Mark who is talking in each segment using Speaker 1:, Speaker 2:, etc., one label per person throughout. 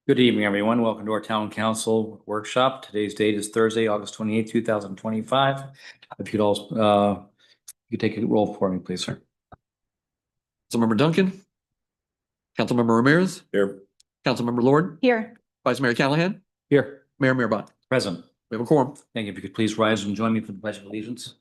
Speaker 1: Good evening, everyone. Welcome to our town council workshop. Today's date is Thursday, August 28th, 2025. If you'd all, you take a roll for me, please, sir.
Speaker 2: Councilmember Duncan. Councilmember Ramirez.
Speaker 1: Here.
Speaker 2: Councilmember Lord.
Speaker 3: Here.
Speaker 2: Vice Mayor Callahan.
Speaker 1: Here.
Speaker 2: Mayor Mirabont.
Speaker 1: Present.
Speaker 2: We have a quorum.
Speaker 1: Thank you. If you could please rise and join me for the pledge of allegiance.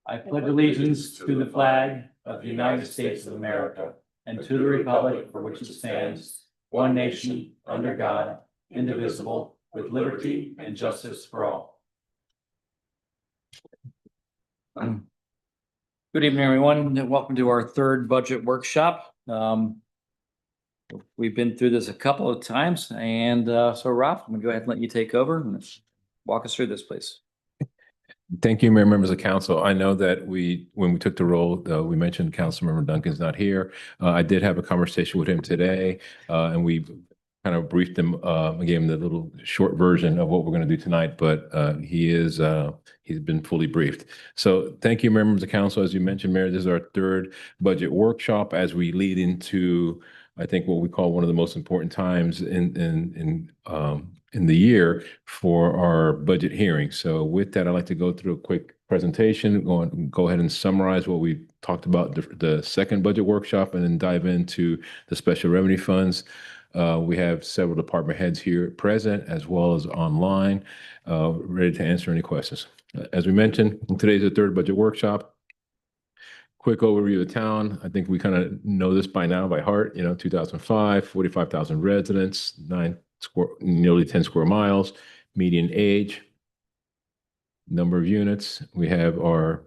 Speaker 1: I pledge allegiance to the flag of the United States of America and to the republic for which it stands, one nation, under God, indivisible, with liberty and justice for all. Good evening, everyone, and welcome to our third budget workshop. We've been through this a couple of times, and so Ralph, I'm gonna go ahead and let you take over and walk us through this, please.
Speaker 4: Thank you, Mayor, members of council. I know that when we took the roll, we mentioned Councilmember Duncan's not here. I did have a conversation with him today, and we kind of briefed him, and gave him the little short version of what we're going to do tonight, but he's been fully briefed. So thank you, members of council. As you mentioned, Mayor, this is our third budget workshop as we lead into, I think, what we call one of the most important times in the year for our budget hearing. So with that, I'd like to go through a quick presentation, go ahead and summarize what we talked about the second budget workshop, and then dive into the special revenue funds. We have several department heads here present as well as online, ready to answer any questions. As we mentioned, today's the third budget workshop. Quick overview of the town. I think we kind of know this by now by heart. 2005, 45,000 residents, nearly 10 square miles, median age, number of units. We have our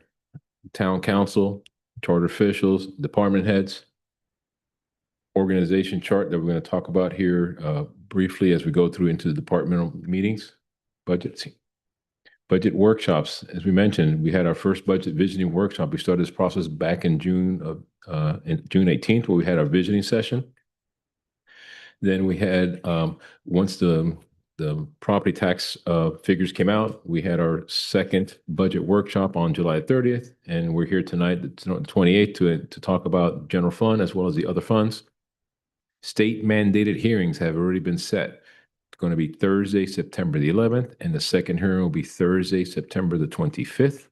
Speaker 4: town council, charter officials, department heads, organization chart that we're going to talk about here briefly as we go through into the departmental meetings, budget workshops. As we mentioned, we had our first budget visioning workshop. We started this process back in June 18th, where we had our visioning session. Then we had, once the property tax figures came out, we had our second budget workshop on July 30th, and we're here tonight, the 28th, to talk about general fund as well as the other funds. State mandated hearings have already been set. It's going to be Thursday, September the 11th, and the second hearing will be Thursday, September the 25th.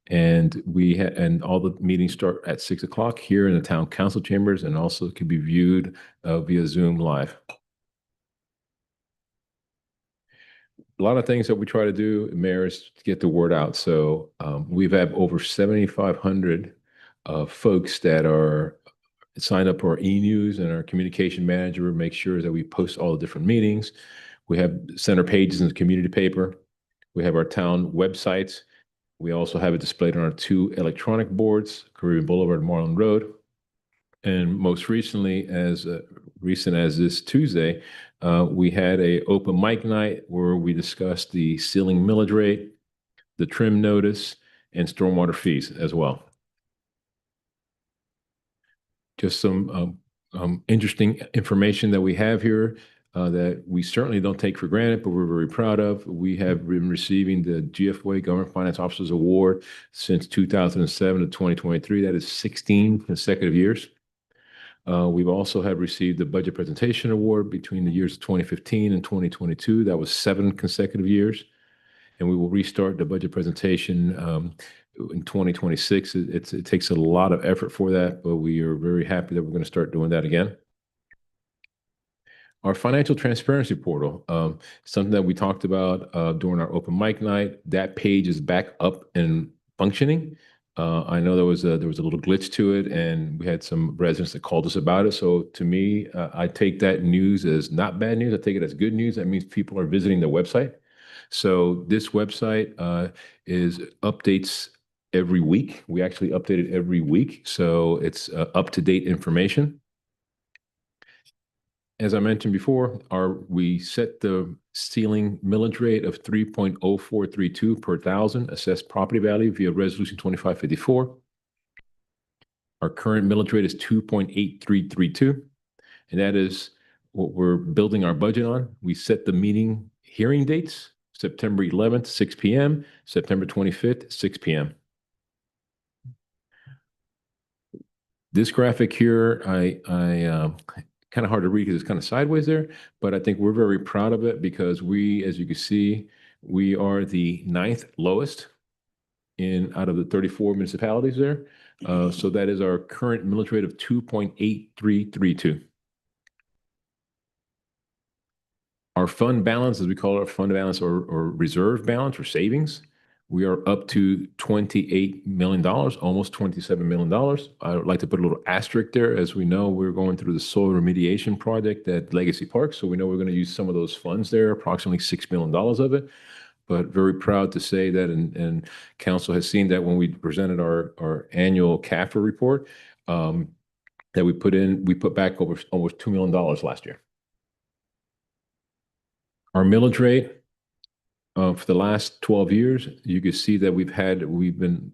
Speaker 4: And and all the meetings start at 6 o'clock here in the town council chambers, and also can be viewed via Zoom live. A lot of things that we try to do, Mayor, is to get the word out. So we've had over 7,500 folks that are signed up for our e-news, and our communication manager makes sure that we post all the different meetings. We have center pages in the community paper. We have our town websites. We also have it displayed on our two electronic boards, Caribbean Boulevard and Marlin Road. And most recently, as recent as this Tuesday, we had an open mic night where we discussed the ceiling millage rate, the trim notice, and stormwater fees as well. Just some interesting information that we have here that we certainly don't take for granted, but we're very proud of. We have been receiving the GFOA Government Finance Officers Award since 2007 to 2023. That is 16 consecutive years. We've also have received the Budget Presentation Award between the years of 2015 and 2022. That was 7 consecutive years. And we will restart the budget presentation in 2026. It takes a lot of effort for that, but we are very happy that we're going to start doing that again. Our financial transparency portal, something that we talked about during our open mic night. That page is back up and functioning. I know there was a little glitch to it, and we had some residents that called us about it. So to me, I take that news as not bad news. I take it as good news. That means people are visiting the website. So this website is updates every week. We actually update it every week, so it's up-to-date information. As I mentioned before, we set the ceiling millage rate of 3.0432 per thousand assessed property value via Resolution 2554. Our current millage rate is 2.8332, and that is what we're building our budget on. We set the meeting hearing dates, September 11th, 6 p.m., September 25th, 6 p.m. This graphic here, kind of hard to read because it's kind of sideways there, but I think we're very proud of it because we, as you can see, we are the 9th lowest out of the 34 municipalities there. So that is our current millage rate of 2.8332. Our fund balance, as we call it, our fund balance or reserve balance or savings, we are up to $28 million, almost $27 million. I would like to put a little asterisk there. As we know, we're going through the soil remediation project at Legacy Park. So we know we're going to use some of those funds there, approximately $6 million of it. But very proud to say that, and council has seen that when we presented our annual CAFR report, that we put back over almost $2 million last year. Our millage rate for the last 12 years, you can see that we've been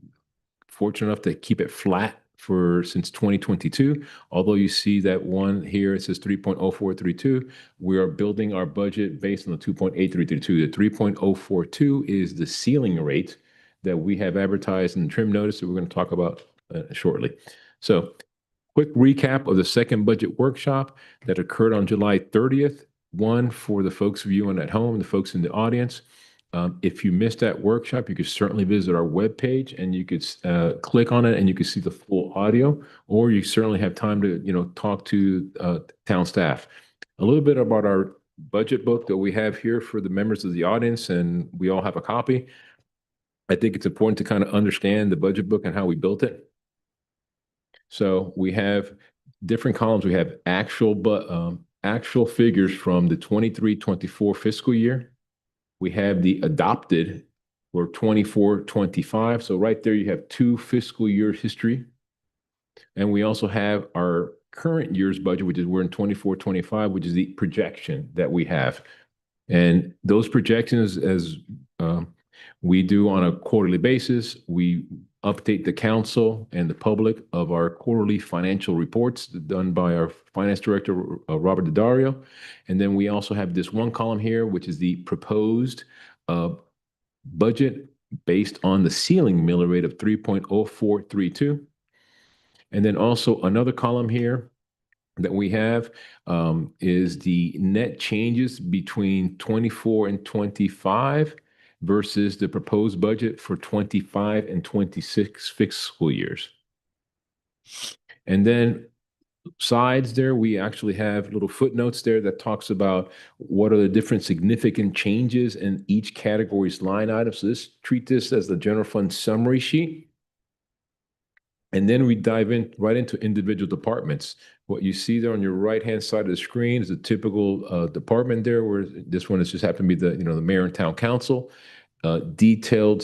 Speaker 4: fortunate enough to keep it flat since 2022. Although you see that one here, it says 3.0432. We are building our budget based on the 2.8332. The 3.042 is the ceiling rate that we have advertised in the trim notice that we're going to talk about shortly. So quick recap of the second budget workshop that occurred on July 30th. One, for the folks of you at home, the folks in the audience. If you missed that workshop, you could certainly visit our webpage and you could click on it and you can see the full audio, or you certainly have time to talk to town staff. A little bit about our budget book that we have here for the members of the audience, and we all have a copy. I think it's important to kind of understand the budget book and how we built it. So we have different columns. We have actual figures from the 23-24 fiscal year. We have the adopted for 24-25. So right there, you have 2 fiscal year history. And we also have our current year's budget, which is we're in 24-25, which is the projection that we have. And those projections, as we do on a quarterly basis, we update the council and the public of our quarterly financial reports done by our finance director, Robert Daddario. And then we also have this one column here, which is the proposed budget based on the ceiling millage rate of 3.0432. And then also another column here that we have is the net changes between 24 and 25 versus the proposed budget for 25 and 26 fiscal years. And then sides there, we actually have little footnotes there that talks about what are the different significant changes in each category's line item. So treat this as the general fund summary sheet. And then we dive right into individual departments. What you see there on your right-hand side of the screen is a typical department there, where this one is just happened to be the mayor and town council. Detailed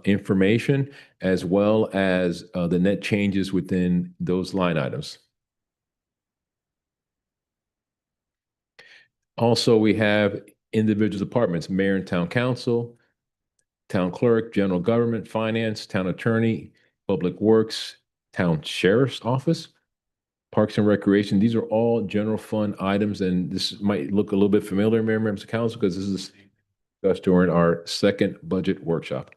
Speaker 4: information, as well as the net changes within those line items. Also, we have individual departments: mayor and town council, town clerk, general government, finance, town attorney, public works, town sheriff's office, parks and recreation. These are all general fund items, and this might look a little bit familiar, Mayor, members of council, because this is discussed during our second budget workshop.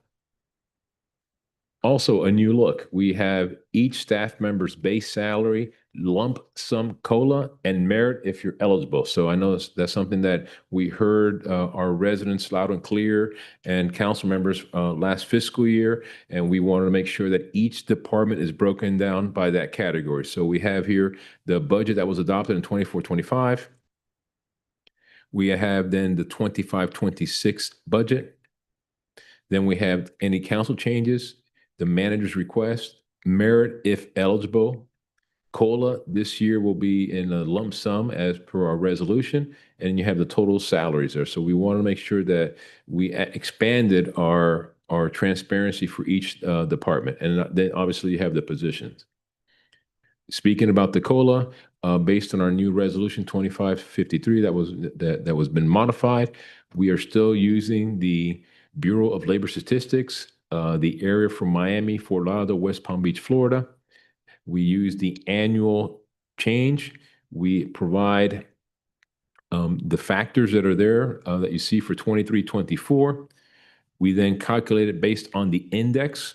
Speaker 4: Also, a new look. We have each staff member's base salary, lump sum COLA, and merit if you're eligible. So I know that's something that we heard our residents loud and clear and council members last fiscal year, and we wanted to make sure that each department is broken down by that category. So we have here the budget that was adopted in 24-25. We have then the 25-26 budget. Then we have any council changes, the manager's request, merit if eligible. COLA this year will be in a lump sum as per our resolution, and you have the total salaries there. So we want to make sure that we expanded our transparency for each department, and then obviously you have the positions. Speaking about the COLA, based on our new resolution 2553 that was been modified, we are still using the Bureau of Labor Statistics, the area from Miami, Fort Lauderdale, West Palm Beach, Florida. We use the annual change. We provide the factors that are there that you see for 23-24. We then calculate it based on the index.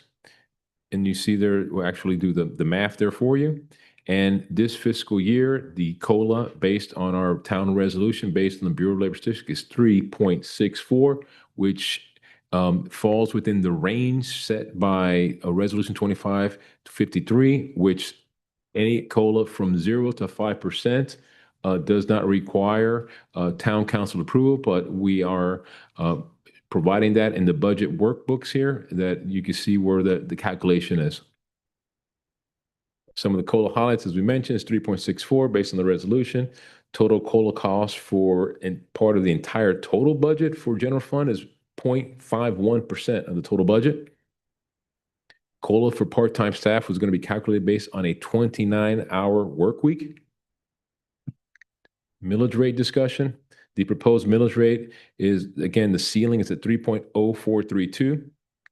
Speaker 4: And you see there, we'll actually do the math there for you. And this fiscal year, the COLA, based on our town resolution, based on the Bureau of Labor Statistics, is 3.64, which falls within the range set by Resolution 2553, which any COLA from 0 to 5% does not require town council approval, but we are providing that in the budget workbooks here that you can see where the calculation is. Some of the COLA highlights, as we mentioned, is 3.64 based on the resolution. Total COLA cost for part of the entire total budget for general fund is 0.51% of the total budget. COLA for part-time staff was going to be calculated based on a 29-hour work week. Millage rate discussion. The proposed millage rate is, again, the ceiling is at 3.0432.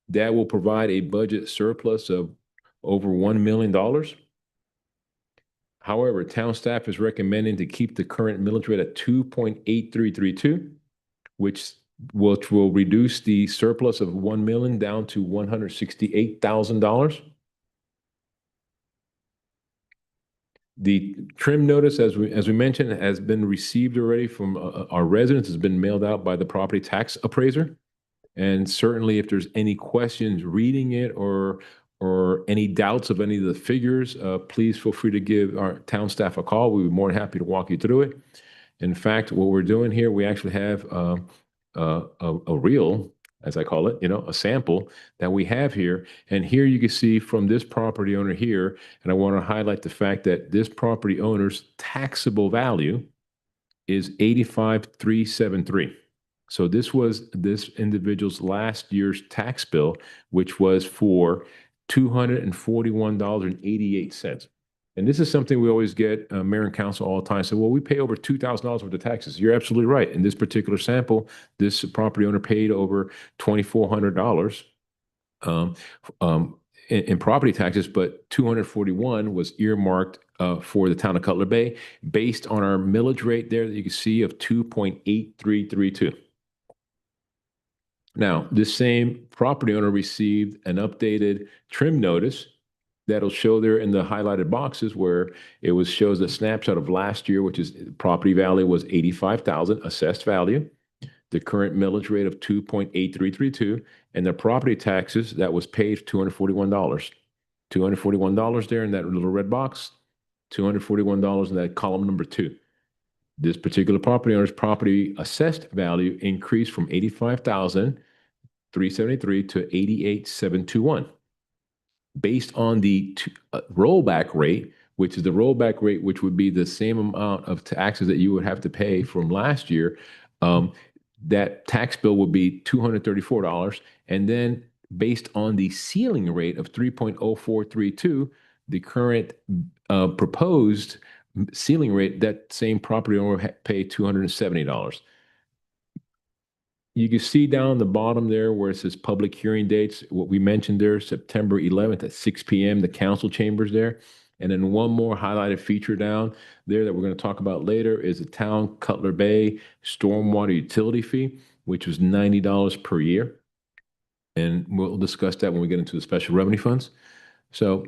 Speaker 4: That will provide a budget surplus of over $1 million. However, town staff is recommending to keep the current millage rate at 2.8332, which will reduce the surplus of $1 million down to $168,000. The trim notice, as we mentioned, has been received already from our residents, has been mailed out by the property tax appraiser. And certainly if there's any questions reading it or any doubts of any of the figures, please feel free to give our town staff a call. We'd be more than happy to walk you through it. In fact, what we're doing here, we actually have a reel, as I call it, a sample that we have here. And here you can see from this property owner here, and I want to highlight the fact that this property owner's taxable value is $85,373. So this was this individual's last year's tax bill, which was for $241.88. And this is something we always get, mayor and council all the time say, well, we pay over $2,000 worth of taxes. You're absolutely right. In this particular sample, this property owner paid over $2,400 in property taxes, but $241 was earmarked for the town of Cutler Bay based on our millage rate there that you can see of 2.8332. Now, this same property owner received an updated trim notice that'll show there in the highlighted boxes where it shows a snapshot of last year, which is property value was $85,000 assessed value, the current millage rate of 2.8332, and the property taxes that was paid $241. $241 there in that little red box, $241 in that column number 2. This particular property owner's property assessed value increased from $85,373 to $88,721. Based on the rollback rate, which is the rollback rate, which would be the same amount of taxes that you would have to pay from last year, that tax bill would be $234. And then based on the ceiling rate of 3.0432, the current proposed ceiling rate, that same property owner paid $270. You can see down the bottom there where it says public hearing dates, what we mentioned there, September 11th at 6 p.m., the council chambers there. And then one more highlighted feature down there that we're going to talk about later is the town Cutler Bay stormwater utility fee, which was $90 per year. And we'll discuss that when we get into the special revenue funds. So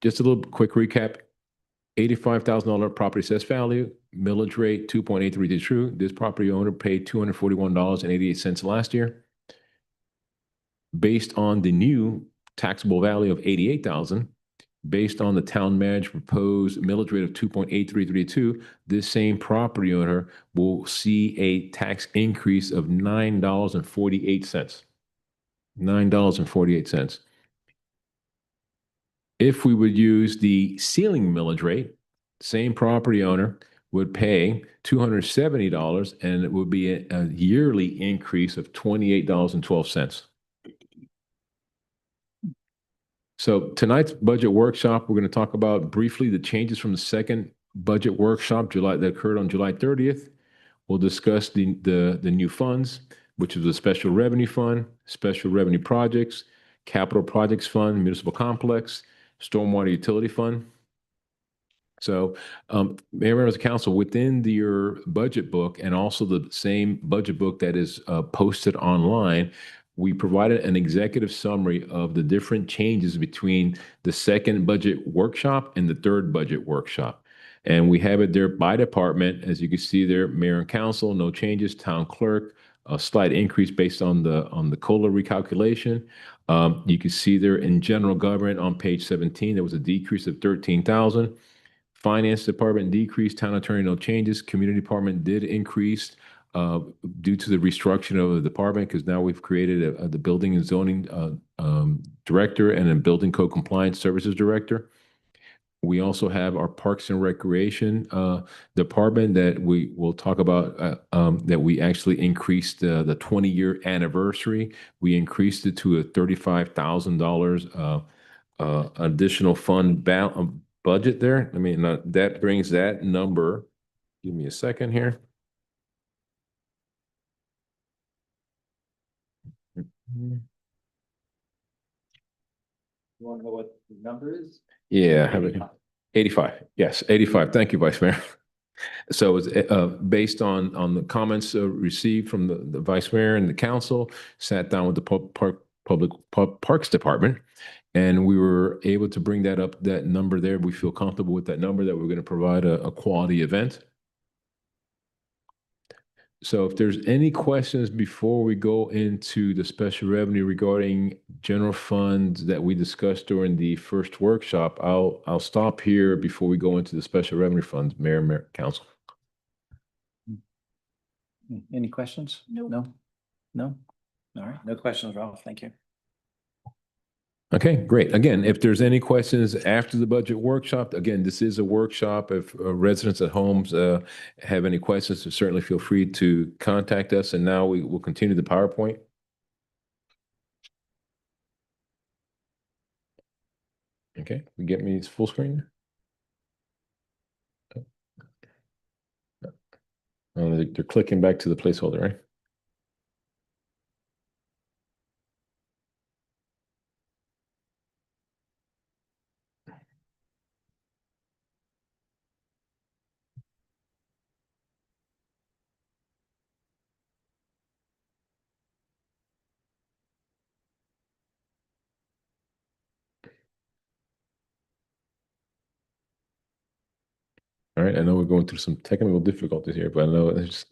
Speaker 4: just a little quick recap. $85,000 property assessed value, millage rate 2.8332. This property owner paid $241.88 last year. Based on the new taxable value of $88,000, based on the town manager proposed millage rate of 2.8332, this same property owner will see a tax increase of $9.48. $9.48. If we would use the ceiling millage rate, same property owner would pay $270, and it would be a yearly increase of $28.12. So tonight's budget workshop, we're going to talk about briefly the changes from the second budget workshop that occurred on July 30th. We'll discuss the new funds, which is the special revenue fund, special revenue projects, capital projects fund, municipal complex, stormwater utility fund. So, Mayor, members of council, within your budget book and also the same budget book that is posted online, we provided an executive summary of the different changes between the second budget workshop and the third budget workshop. And we have it there by department. As you can see there, mayor and council, no changes, town clerk, a slight increase based on the COLA recalculation. You can see there in general government on page 17, there was a decrease of 13,000. Finance department decreased, town attorney, no changes. Community department did increase due to the restructuring of the department, because now we've created the building and zoning director and a building code compliance services director. We also have our Parks and Recreation department that we will talk about, that we actually increased the 20-year anniversary. We increased it to a $35,000 additional fund budget there. I mean, that brings that number. Give me a second here.
Speaker 1: You want to know what the number is?
Speaker 4: Yeah, have it. 85. Yes, 85. Thank you, Vice Mayor. So it's based on the comments received from the Vice Mayor and the council, sat down with the Public Parks Department, and we were able to bring that number there. We feel comfortable with that number, that we're going to provide a quality event. So if there's any questions before we go into the special revenue regarding general funds that we discussed during the first workshop, I'll stop here before we go into the special revenue funds. Mayor, council.
Speaker 1: Any questions? No. No? All right, no questions, Ralph. Thank you.
Speaker 4: Okay, great. Again, if there's any questions after the budget workshop, again, this is a workshop. If residents at homes have any questions, certainly feel free to contact us. And now we will continue the PowerPoint. Okay, you get me full screen? Oh, they're clicking back to the placeholder, right? All right, I know we're going through some technical difficulties here, but I know it's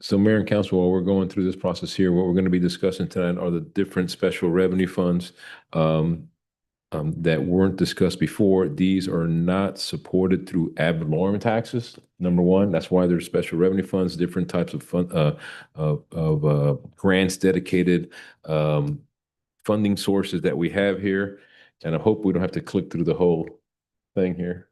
Speaker 4: so, Mayor and Council, while we're going through this process here, what we're going to be discussing tonight are the different special revenue funds that weren't discussed before. These are not supported through ad valorem taxes. Number one, that's why there's special revenue funds, different types of fund of grants, dedicated funding sources that we have here. And I hope we don't have to click through the whole thing here.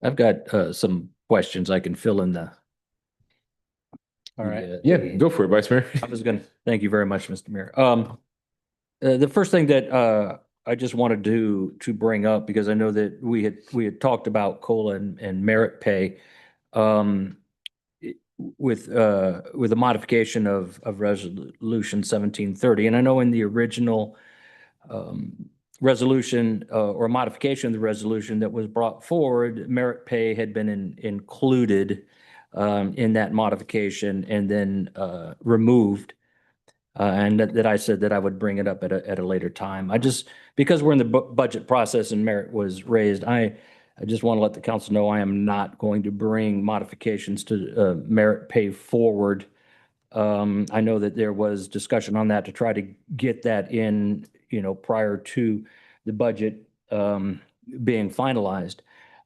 Speaker 3: I've got some questions I can fill in the.
Speaker 1: All right.
Speaker 4: Yeah, go for it, Vice Mayor.
Speaker 3: Thank you very much, Mr. Mayor. The first thing that I just wanted to bring up, because I know that we had talked about COLA and merit pay with a modification of Resolution 1730. And I know in the original resolution or modification of the resolution that was brought forward, merit pay had been included in that modification and then removed. And that I said that I would bring it up at a later time. Because we're in the budget process and merit was raised, I just want to let the council know I am not going to bring modifications to merit pay forward. I know that there was discussion on that to try to get that in, prior to the budget being finalized.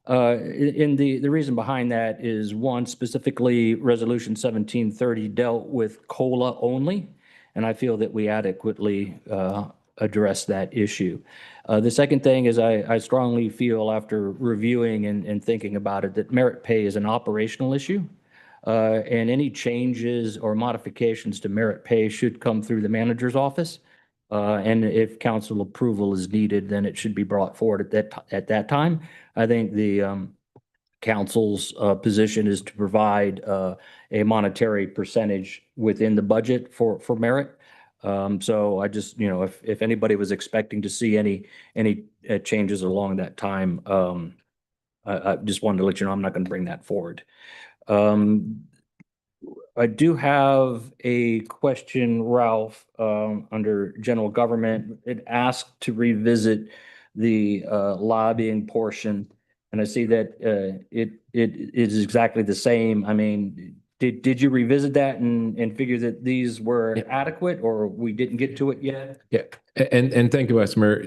Speaker 3: The reason behind that is, one, specifically Resolution 1730 dealt with COLA only, and I feel that we adequately address that issue. The second thing is I strongly feel, after reviewing and thinking about it, that merit pay is an operational issue. And any changes or modifications to merit pay should come through the manager's office. And if council approval is needed, then it should be brought forward at that time. I think the council's position is to provide a monetary percentage within the budget for merit. So I just, if anybody was expecting to see any changes along that time, I just wanted to let you know I'm not going to bring that forward. I do have a question, Ralph, under general government. It asked to revisit the lobbying portion. And I see that it is exactly the same. I mean, did you revisit that and figure that these were
Speaker 4: Yeah.
Speaker 3: adequate, or we didn't get to it yet?
Speaker 4: Yeah, and thank you, Vice Mayor.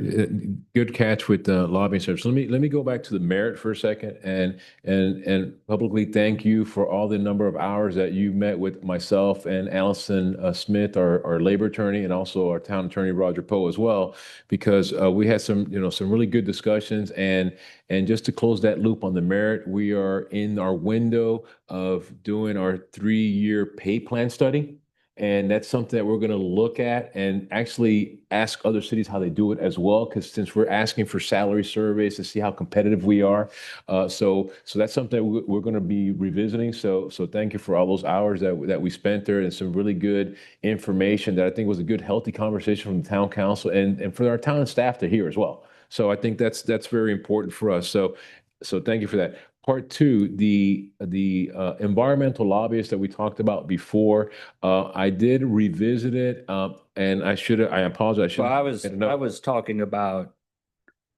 Speaker 4: Good catch with the lobbying service. Let me go back to the merit for a second and publicly thank you for all the number of hours that you met with myself and Allison Smith, our labor attorney, and also our town attorney Roger Poe as well, because we had some really good discussions, and just to close that loop on the merit, we are in our window of doing our 3-year pay plan study. And that's something that we're going to look at and actually ask other cities how they do it as well. Because since we're asking for salary surveys to see how competitive we are, so that's something that we're going to be revisiting. So thank you for all those hours that we spent there, and some really good information that I think was a good, healthy conversation from the town council and for our town staff to hear as well. So I think that's very important for us. So thank you for that. Part two, the environmental lobbyists that we talked about before, I did revisit it, and I apologize.
Speaker 3: Well, I was talking about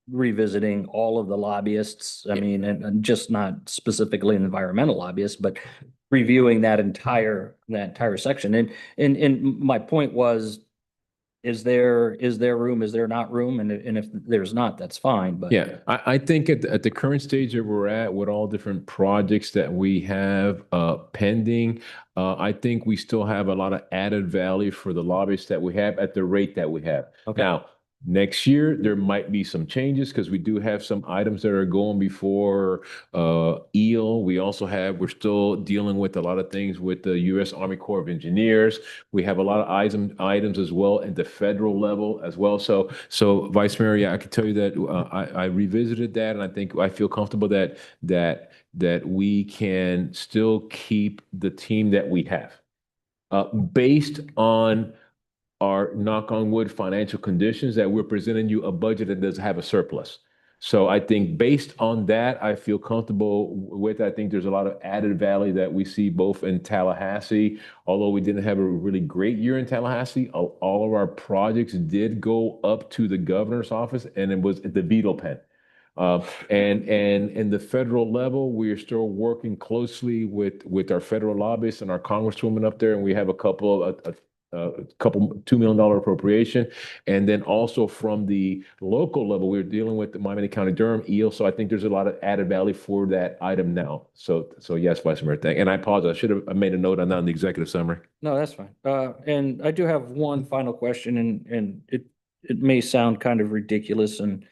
Speaker 3: revisiting all of the lobbyists. I mean, and just not specifically environmental lobbyists, but reviewing that entire section. And my point was, is there room? Is there not room? And if there's not, that's fine. But
Speaker 4: yeah, I think at the current stage that we're at with all different projects that we have pending, I think we still have a lot of added value for the lobbyists that we have at the rate that we have.
Speaker 3: Okay.
Speaker 4: Now, next year, there might be some changes because we do have some items that are going before EEL. We're still dealing with a lot of things with the U.S. Army Corps of Engineers. We have a lot of items as well at the federal level as well. So Vice Mayor, yeah, I can tell you that I revisited that, and I feel comfortable that we can still keep the team that we have based on our, knock on wood, financial conditions, that we're presenting you a budget that does have a surplus. So I think based on that, I feel comfortable with. I think there's a lot of added value that we see both in Tallahassee. Although we didn't have a really great year in Tallahassee, all of our projects did go up to the governor's office, and it was at the veto pen. And in the federal level, we are still working closely with our federal lobbyists and our congresswoman up there, and we have a couple $2 million appropriation. And then also from the local level, we're dealing with the Miami County Durham EEL. So I think there's a lot of added value for that item now. So yes, Vice Mayor, thank you. And I apologize. I made a note on that in the executive summary.
Speaker 3: no, that's fine. And I do have one final question, and it may sound kind of ridiculous and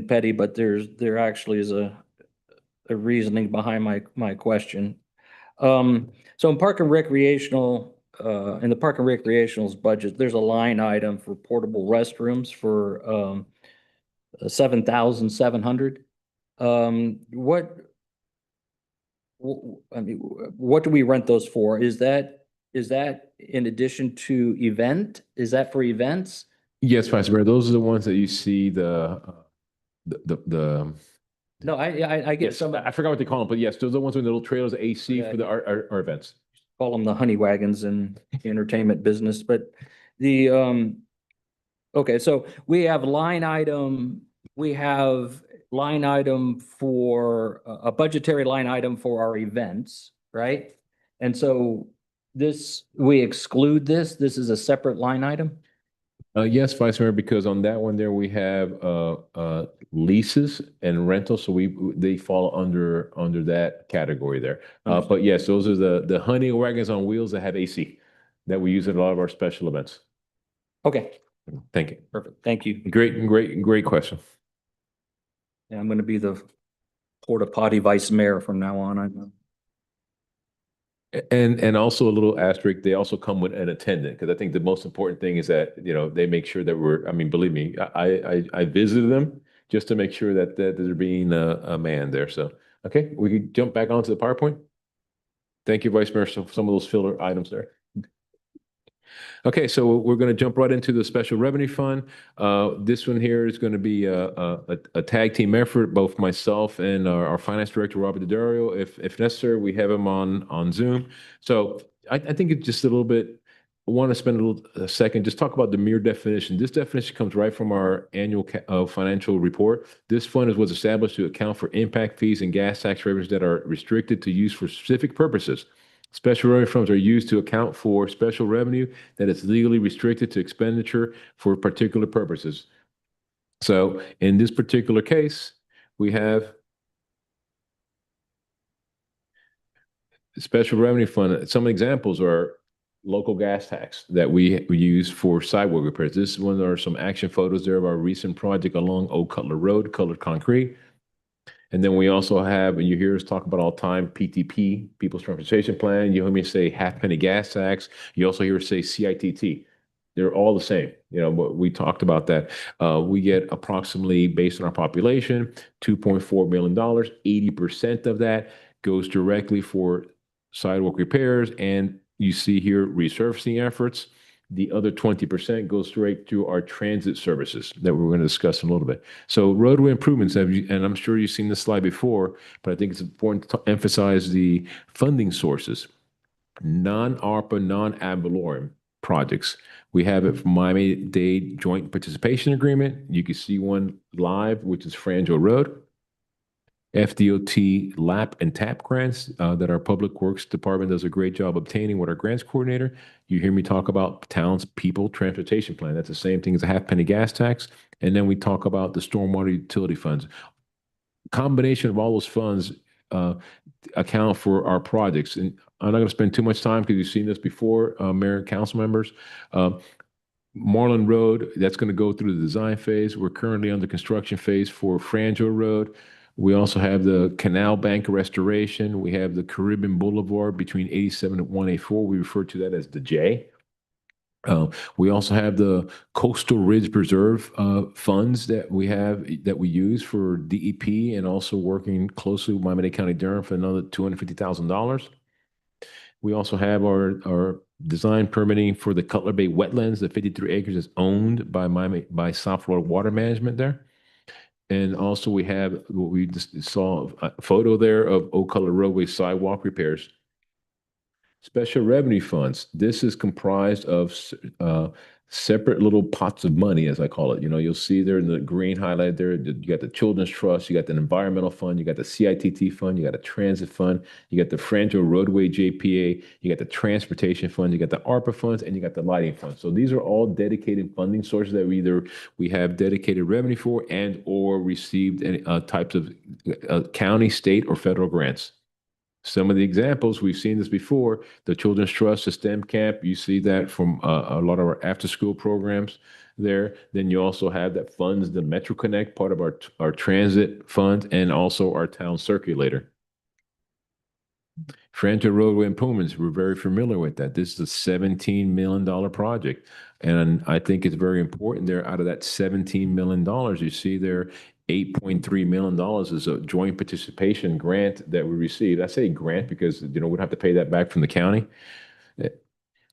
Speaker 3: petty, but there actually is a reasoning behind my question. So in Park and Recreational, in the Park and Recreational's budget, there's a line item for portable restrooms for 7,700. What do we rent those for? Is that in addition to event? Is that for events?
Speaker 4: Yes, Vice Mayor, those are the ones that you see
Speaker 3: No, I get
Speaker 4: yes,
Speaker 3: some,
Speaker 4: I forgot what they call them, but yes, those are the ones with the little trailers, AC
Speaker 3: Yeah.
Speaker 4: for our events.
Speaker 3: call them the honey wagons in the entertainment business, but okay, so we have line item for a budgetary line item for our events, right? And so we exclude this is a separate line item?
Speaker 4: Yes, Vice Mayor, because on that one there, we have leases and rentals, so they fall under that category there. But yes, those are the honey wagons on wheels that have AC that we use at a lot of our special events.
Speaker 3: Okay,
Speaker 4: Thank you.
Speaker 3: perfect. Thank you.
Speaker 4: Great question.
Speaker 3: Yeah, I'm gonna be the porta potty vice mayor from now on. I know.
Speaker 4: And also a little asterisk, they also come with an attendant, because I think the most important thing is that, they make sure that I mean, believe me, I visited them just to make sure that they're being a man there. So Okay, we can jump back onto the PowerPoint. Thank you, Vice Mayor, so some of those filler items there. Okay, so we're going to jump right into the special revenue fund. This one here is going to be a tag team effort, both myself and our finance director, Robert Daddario. If necessary, we have him on Zoom. So I think it's just a little bit, I want to spend a second, just talk about the mere definition. This definition comes right from our annual financial report. This fund was established to account for impact fees and gas tax revenues that are restricted to use for specific purposes. Special revenue funds are used to account for special revenue that is legally restricted to expenditure for particular purposes. So in this particular case, we have special revenue fund. Some examples are local gas tax that we use for sidewalk repairs. This one, there are some action photos there of our recent project along Old Cutler Road, colored concrete. And then we also have, and you hear us talk about all the time, PTP, People's Transportation Plan. You hear me say half-penny gas tax. You also hear us say CITT. They're all the same. You know, we talked about that. We get approximately, based on our population, $2.4 million. 80% of that goes directly for sidewalk repairs. And you see here resurfacing efforts. The other 20% goes straight to our transit services that we're going to discuss in a little bit. So roadway improvements, and I'm sure you've seen this slide before, but I think it's important to emphasize the funding sources. Non-ARPA, non-ad valorem projects. We have it from Miami-Dade Joint Participation Agreement. You can see one live, which is Frangio Road. FDOT LAP and TAP grants that our Public Works Department does a great job obtaining with our grants coordinator. You hear me talk about Towns People Transportation Plan. That's the same thing as a half-penny gas tax. And then we talk about the stormwater utility funds. Combination of all those funds account for our projects. And I'm not going to spend too much time because you've seen this before, Mayor and council members. Marlin Road, that's going to go through the design phase. We're currently under construction phase for Frangio Road. We also have the Canal Bank restoration. We have the Caribbean Boulevard between 87 and 184. We refer to that as the J. We also have the Coastal Ridge Preserve funds that we have that we use for DEP and also working closely with Miami-Dade County Durham for another $250,000. We also have our design permitting for the Cutler Bay wetlands. The 53 acres is owned by South Florida Water Management there. And also we have what we just saw a photo there of Old Cutler Roadway sidewalk repairs. Special revenue funds. This is comprised of separate little pots of money, as I call it. You know, you'll see there in the green highlight there, you got the Children's Trust, you got the Environmental Fund, you got the CITT Fund, you got a Transit Fund, you got the Frangio Roadway JPA, you got the Transportation Fund, you got the ARPA funds, and you got the Lighting Fund. So these are all dedicated funding sources that we have dedicated revenue for and or received any types of county, state, or federal grants. Some of the examples, we've seen this before, the Children's Trust, the STEM Camp, you see that from a lot of our after-school programs there. Then you also have that funds the Metro Connect, part of our transit fund, and also our town circulator. Frangio Roadway Improvements, we're very familiar with that. This is a $17 million project. And I think it's very important there. Out of that $17 million, you see there, $8.3 million is a joint participation grant that we received. I say grant because, you know, we'd have to pay that back from the county.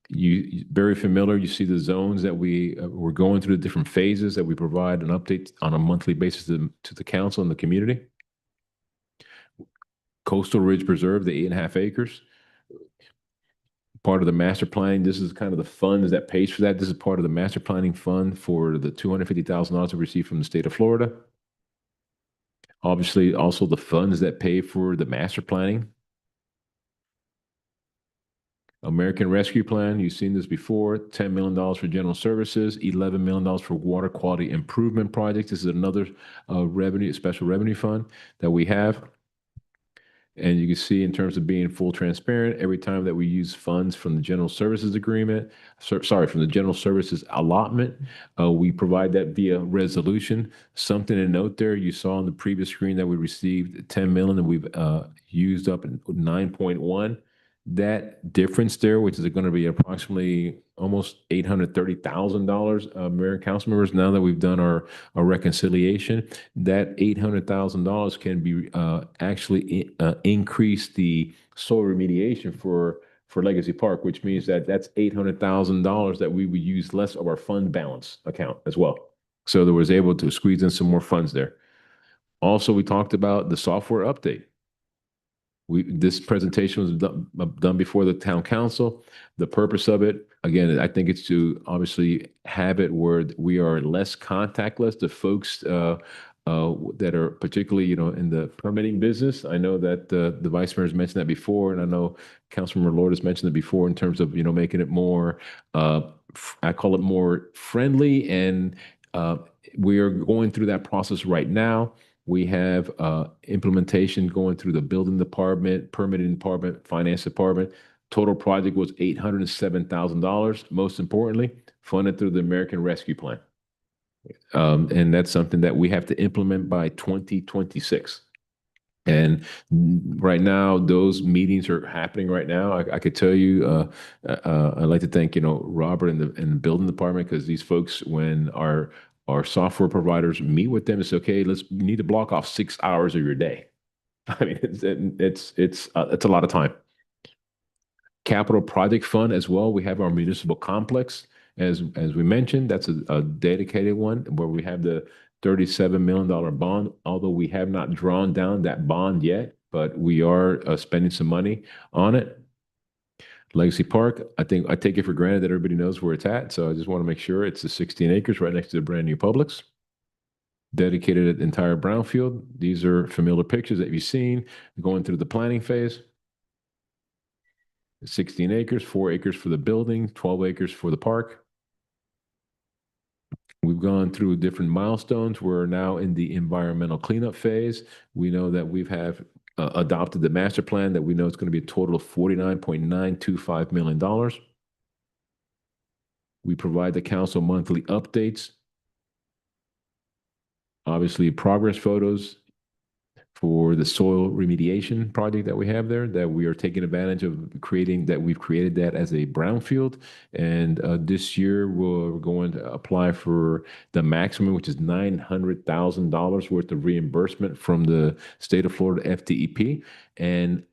Speaker 4: You very familiar. You see the zones that we're going through the different phases that we provide an update on a monthly basis to the council and the community. Coastal Ridge Preserve, the 8.5 acres. Part of the master planning. This is kind of the funds that pays for that. This is part of the master planning fund for the $250,000 we received from the state of Florida. Obviously, also the funds that pay for the master planning. American Rescue Plan, you've seen this before, $10 million for general services, $11 million for water quality improvement projects. This is another special revenue fund that we have. And you can see in terms of being full transparent, every time that we use funds from the general services agreement, from the general services allotment, we provide that via resolution. Something to note there, you saw on the previous screen that we received $10 million and we've used up 9.1. That difference there, which is going to be approximately almost $830,000, Mayor and council members, now that we've done our reconciliation, that $800,000 can be actually increase the soil remediation for Legacy Park, which means that that's $800,000 that we would use less of our fund balance account as well. So there was able to squeeze in some more funds there. Also, we talked about the software update. This presentation was done before the town council. The purpose of it, again, I think it's to obviously have it where we are less contactless. The folks that are particularly, in the permitting business. I know that the vice mayor has mentioned that before, and I know Councilmember Lord has mentioned it before in terms of, making it more, I call it more friendly, and we are going through that process right now. We have implementation going through the building department, permitting department, finance department. Total project was $807,000. Most importantly, funded through the American Rescue Plan. And that's something that we have to implement by 2026. And right now, those meetings are happening right now. I could tell you, I'd like to thank, Robert and the building department, because these folks, when our software providers meet with them, it's okay. You need to block off 6 hours of your day. I mean, it's a lot of time. Capital project fund as well. We have our municipal complex, as we mentioned. That's a dedicated one where we have the $37 million bond. Although we have not drawn down that bond yet, but we are spending some money on it. Legacy Park, I take it for granted that everybody knows where it's at. So I just want to make sure it's the 16 acres right next to the brand new Publix. Dedicated entire brownfield. These are familiar pictures that you've seen going through the planning phase. 16 acres, 4 acres for the building, 12 acres for the park. We've gone through different milestones. We're now in the environmental cleanup phase. We know that we have adopted the master plan that we know it's going to be a total of $49.925 million. We provide the council monthly updates. Obviously, progress photos for the soil remediation project that we have there, that we are taking advantage of creating, that we've created that as a brownfield. And this year, we're going to apply for the maximum, which is $900,000 worth of reimbursement from the state of Florida FDEP. And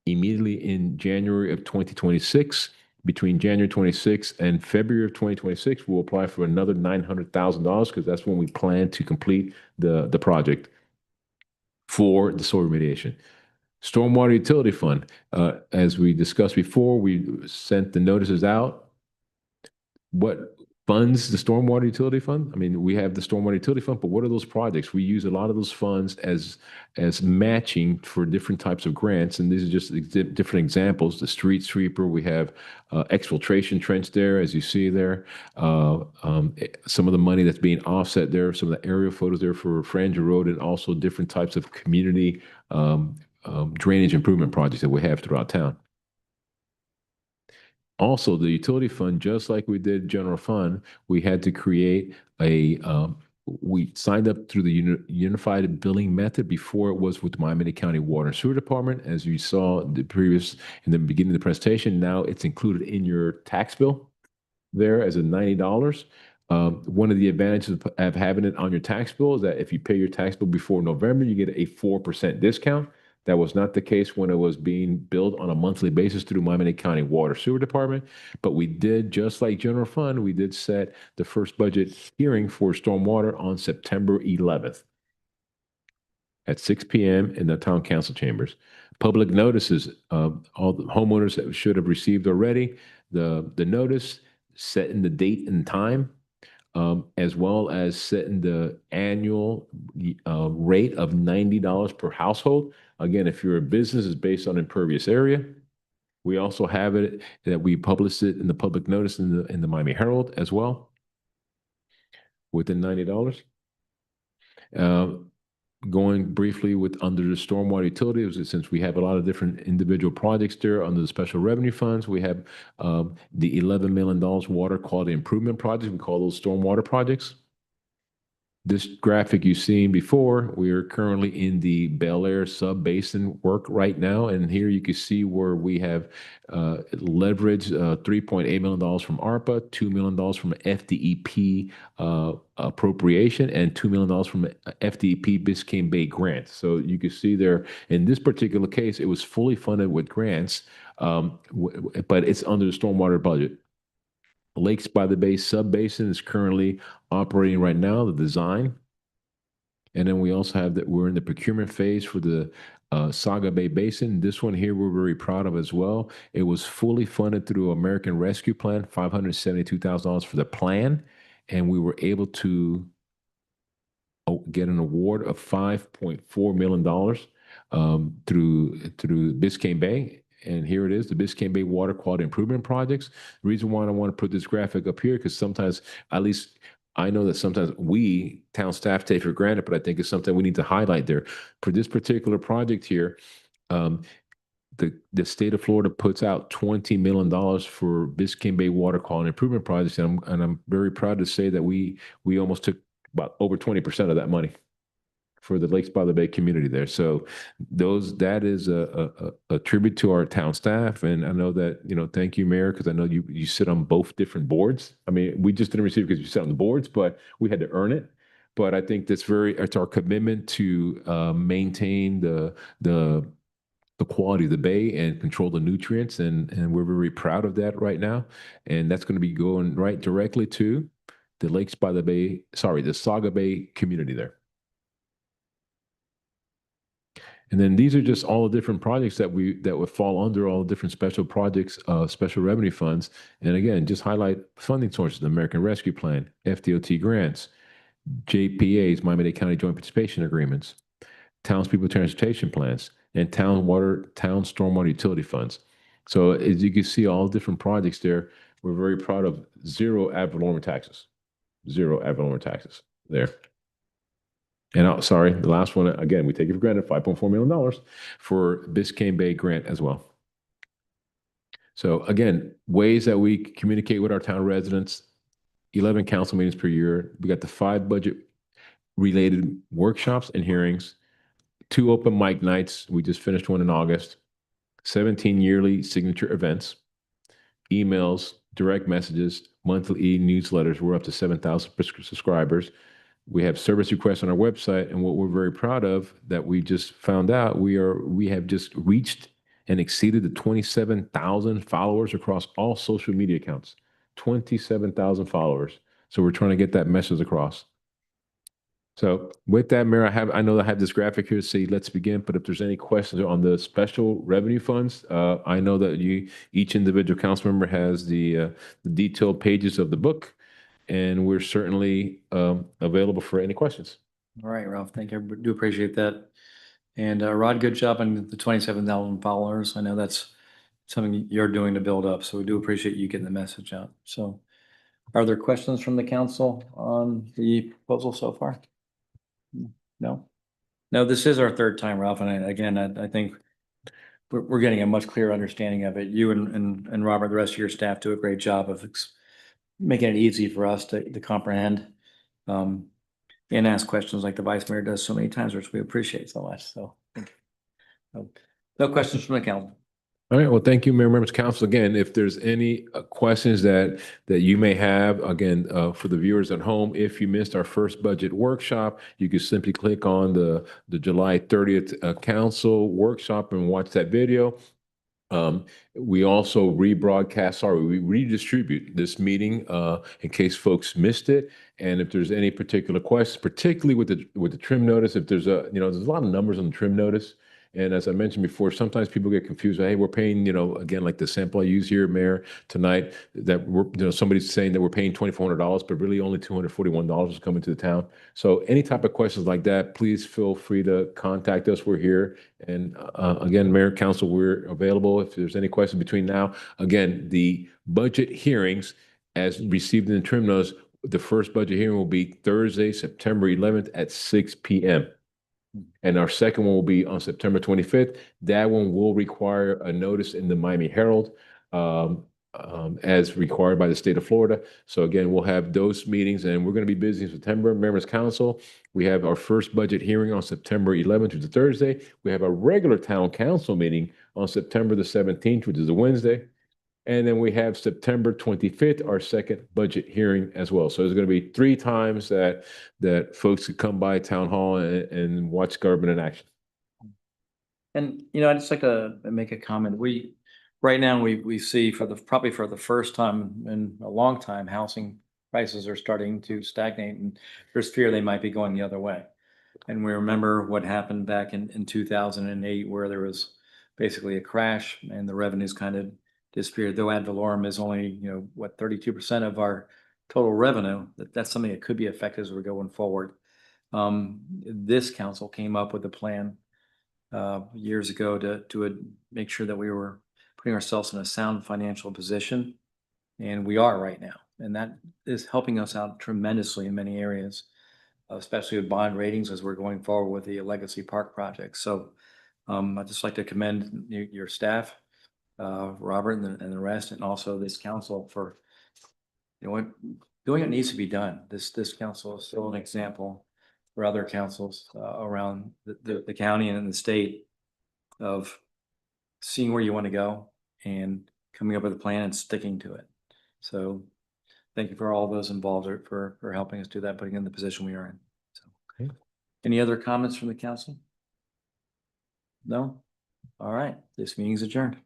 Speaker 4: immediately in January of 2026, between January 26 and February of 2026, we'll apply for another $900,000 because that's when we plan to complete the project for the soil remediation. Stormwater Utility Fund, as we discussed before, we sent the notices out. What funds the Stormwater Utility Fund? I mean, we have the Stormwater Utility Fund, but what are those projects? We use a lot of those funds as matching for different types of grants, and these are just different examples. The street sweeper, we have exfiltration trench there, as you see there. Some of the money that's being offset there, some of the aerial photos there for Frangel Road, and also different types of community drainage improvement projects that we have throughout town. Also, the utility fund, just like we did general fund, we had to create we signed up through the unified billing method. Before it was with the Miami-Dade County Water and Sewer Department, as you saw in the beginning of the presentation. Now it's included in your tax bill there as a $90. One of the advantages of having it on your tax bill is that if you pay your tax bill before November, you get a 4% discount. That was not the case when it was being billed on a monthly basis through Miami-Dade County Water Sewer Department. But we did, just like general fund, we did set the first budget hearing for stormwater on September 11th at 6 p.m. in the town council chambers. Public notices, all the homeowners that should have received already, the notice, setting the date and time, as well as setting the annual rate of $90 per household. Again, if you're a business, it's based on impervious area. We also have it that we published it in the public notice in the Miami Herald as well, within $90. Going briefly under the stormwater utilities, since we have a lot of different individual projects there under the special revenue funds, we have the $11 million water quality improvement projects. We call those stormwater projects. This graphic you've seen before, we are currently in the Bel Air sub-basin work right now. And here you can see where we have leveraged $3.8 million from ARPA, $2 million from FDEP appropriation, and $2 million from FDEP Biscayne Bay grant. So you can see there, in this particular case, it was fully funded with grants, but it's under the stormwater budget. Lakes by the Bay sub-basin is currently operating right now, the design. And then we also have that we're in the procurement phase for the Saga Bay Basin. This one here we're very proud of as well. It was fully funded through American Rescue Plan, $572,000 for the plan. And we were able to get an award of $5.4 million through Biscayne Bay. And here it is, the Biscayne Bay Water Quality Improvement Projects. The reason why I want to put this graphic up here, because sometimes, at least I know that sometimes we, town staff, take for granted, but I think it's something we need to highlight there. For this particular project here, the state of Florida puts out $20 million for Biscayne Bay Water Quality Improvement Projects, and I'm very proud to say that we almost took about over 20% of that money for the Lakes by the Bay community there. So that is a tribute to our town staff. And I know that, thank you, Mayor, because I know you sit on both different boards. I mean, we just didn't receive it because you sit on the boards, but we had to earn it. But I think it's our commitment to maintain the quality of the bay and control the nutrients. And we're very proud of that right now. And that's going to be going right directly to the Lakes by the Bay, the Saga Bay community there. And then these are just all the different projects that would fall under all the different special projects, special revenue funds. And again, just highlight funding sources: the American Rescue Plan, FDOT grants, JPAs, Miami-Dade County Joint Participation Agreements, townspeople transportation plans, and town stormwater utility funds. So as you can see, all different projects there. We're very proud of zero ad valorem taxes. Zero ad valorem taxes there. And the last one, again, we take it for granted, $5.4 million for Biscayne Bay grant as well. So again, ways that we communicate with our town residents: 11 council meetings per year. We got the 5 budget-related workshops and hearings, 2 open mic nights. We just finished one in August, 17 yearly signature events, emails, direct messages, monthly newsletters. We're up to 7,000 subscribers. We have service requests on our website, and what we're very proud of that we just found out, we have just reached and exceeded the 27,000 followers across all social media accounts. 27,000 followers. So we're trying to get that message across. So with that, Mayor, I know I have this graphic here to say let's begin, but if there's any questions on the special revenue funds, I know that each individual council member has the detailed pages of the book, and we're certainly available for any questions.
Speaker 1: All right, Ralph, thank you. I do appreciate that. And Rod, good job on the 27,000 followers. I know that's something you're doing to build up, so we do appreciate you getting the message out. So are there questions from the council on the proposal so far? No? No, this is our 3rd time, Ralph, and I think we're getting a much clearer understanding of it. You and Robert, the rest of your staff do a great job of making it easy for us to comprehend and ask questions like the Vice Mayor does so many times, which we appreciate so much. So thank you. No questions from the council.
Speaker 4: All right. Well, thank you, Mayor, members of council. Again, if there's any questions that you may have, again, for the viewers at home, if you missed our first budget workshop, you can simply click on the July 30th council workshop and watch that video. We also we redistribute this meeting in case folks missed it. And if there's any particular questions, particularly with the trim notice, if there's there's a lot of numbers on the trim notice. And as I mentioned before, sometimes people get confused. Hey, we're paying, again, like the sample I use here, Mayor, tonight, that we're, somebody's saying that we're paying $2,400, but really only $241 is coming to the town. So any type of questions like that, please feel free to contact us. We're here. And again, Mayor, Council, we're available if there's any questions between now. Again, the budget hearings, as received in the trim notice, the first budget hearing will be Thursday, September 11th at 6 p.m. And our second one will be on September 25th. That one will require a notice in the Miami Herald. as required by the state of Florida. So again, we'll have those meetings and we're going to be busy in September. Members Council, we have our first budget hearing on September 11th, which is a Thursday. We have a regular town council meeting on September the 17th, which is a Wednesday. And then we have September 25th, our second budget hearing as well. So there's going to be 3 times that folks could come by town hall and watch government in action.
Speaker 1: And, I'd just like to make a comment. Right now, we see probably for the first time in a long time, housing prices are starting to stagnate and there's fear they might be going the other way. And we remember what happened back in 2008, where there was basically a crash and the revenues kind of disappeared. Though ad valorem is only, 32% of our total revenue, that's something that could be affected as we're going forward. This council came up with a plan years ago to make sure that we were putting ourselves in a sound financial position. And we are right now. And that is helping us out tremendously in many areas, especially with bond ratings as we're going forward with the Legacy Park project. So I'd just like to commend your staff, Robert and the rest, and also this council for doing what needs to be done. This council is still an example for other councils around the county and in the state of seeing where you want to go and coming up with a plan and sticking to it. So thank you for all those involved for helping us do that, putting in the position we are in. So,
Speaker 4: Okay.
Speaker 1: Any other comments from the council? No? All right, this meeting is adjourned.